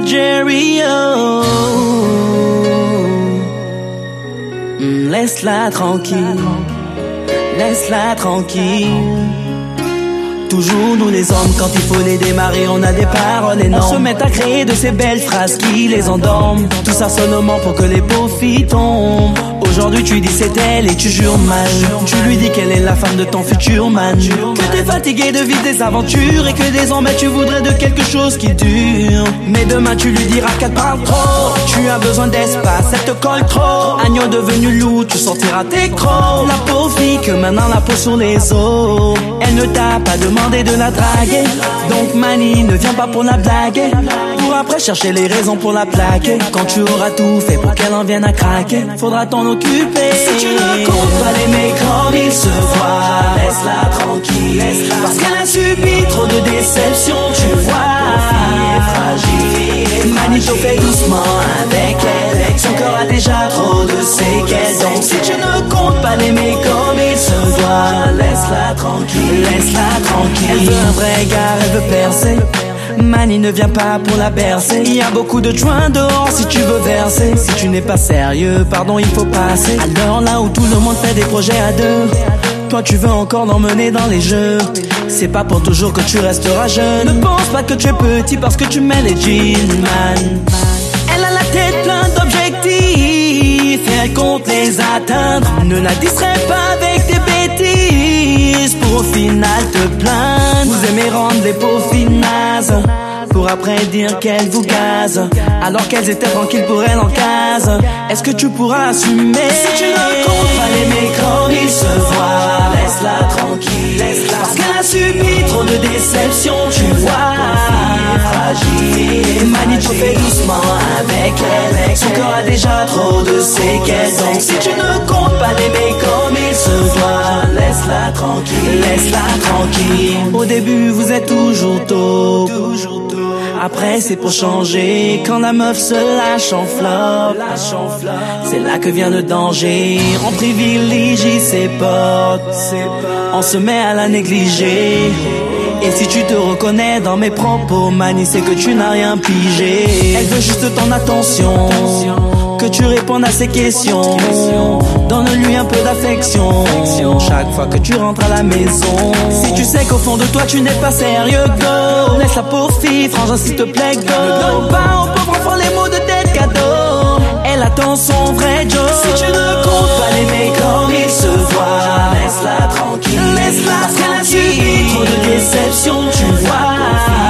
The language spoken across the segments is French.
Jerry, oh. Laisse-la tranquille, laisse-la tranquille. Toujours nous les hommes, quand il faut les démarrer, on a des paroles énormes. On se met à créer de ces belles phrases qui les endorment. Tout ça seulement pour que les pauvres filles tombent. Aujourd'hui tu dis c'est elle et tu jures mal. Tu lui dis qu'elle est la femme de ton futur man. Que t'es fatigué de vivre des aventures et que désormais tu voudrais de quelque chose qui dure. Mais demain tu lui diras qu'elle parle trop. Tu as besoin d'espace, elle te colle trop. Agneau devenu loup, tu sortiras tes crocs. La pauvre fille que maintenant la peau sur les os. Elle ne t'a pas demandé de la draguer. Donc Mani, ne viens pas pour la blaguer. Pour après chercher les raisons pour la plaquer. Quand tu auras tout fait pour qu'elle en vienne à craquer, faudra t'en occuper. Si tu ne comptes pas l'aimer comme il se voit, laisse-la tranquille, parce qu'elle a subi trop de déceptions, tu vois. Elle est fragile. Manito fait doucement avec elle. Son corps a déjà trop de séquelles. Donc si tu ne comptes pas l'aimer comme il se doit, laisse-la tranquille, laisse-la tranquille. Elle veut un vrai gars, elle veut percer. Mani ne vient pas pour la bercer. Il y a beaucoup de joints dehors si tu veux verser. Si tu n'es pas sérieux, pardon, il faut passer. Alors là où tout le monde fait des projets à deux, toi tu veux encore l'emmener dans les jeux. C'est pas pour toujours que tu resteras jeune. Ne pense pas que tu es petit parce que tu mets les jeans, man. Elle a la tête pleine d'objectifs et elle compte les atteindre. Ne la distrais pas avec des bêtises pour au final te plaindre. Vous aimez rendre les pauvres filles nazes pour après dire qu'elles vous gazent, alors qu'elles étaient tranquilles pour elles en case. Est-ce que tu pourras assumer? Si tu ne comptes pas l'aimer comme il se voit, laisse-la tranquille, parce qu'elle a subi trop de déceptions, tu vois. Elle est fragile. Manito fait doucement avec elle. Son corps a déjà trop de séquelles. Donc si tu ne comptes pas l'aimer comme il se doit, laisse-la tranquille, laisse-la tranquille. Au début vous êtes toujours tôt, après c'est pour changer. Quand la meuf se lâche en flop, c'est là que vient le danger. On privilégie ses potes, on se met à la négliger. Et si tu te reconnais dans mes propos, Mani, c'est que tu n'as rien pigé. Elle veut juste ton attention, que tu répondes à ses questions. Donne-lui un peu d'affection chaque fois que tu rentres à la maison. Si tu sais qu'au fond de toi tu n'es pas sérieux, go. Laisse la pauvre fille, frangin s'il te plaît, go. Ne donne pas au pauvre enfant les mots de tête cadeau. Elle attend son vrai Joe. Si tu ne comptes pas l'aimer comme il se voit, laisse-la tranquille, laisse-la, parce qu'elle a subi trop de déceptions, tu vois.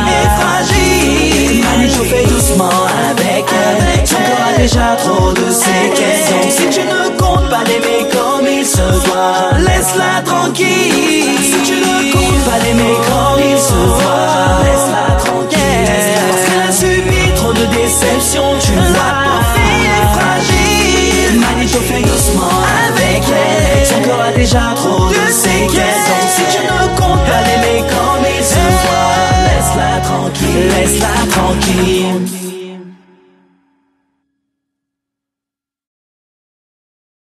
Elle est fragile. Manito fait doucement avec elle. Son corps a déjà trop de séquelles. Donc si tu ne comptes pas l'aimer comme il se doit, laisse-la tranquille. Si tu ne comptes pas l'aimer comme il se doit, laisse-la tranquille, parce qu'elle a subi trop de déceptions, tu vois. Elle est fragile. Manito fait doucement avec elle. Son corps a déjà trop de séquelles. Donc si tu ne comptes pas l'aimer comme il se doit, laisse-la tranquille, laisse-la tranquille.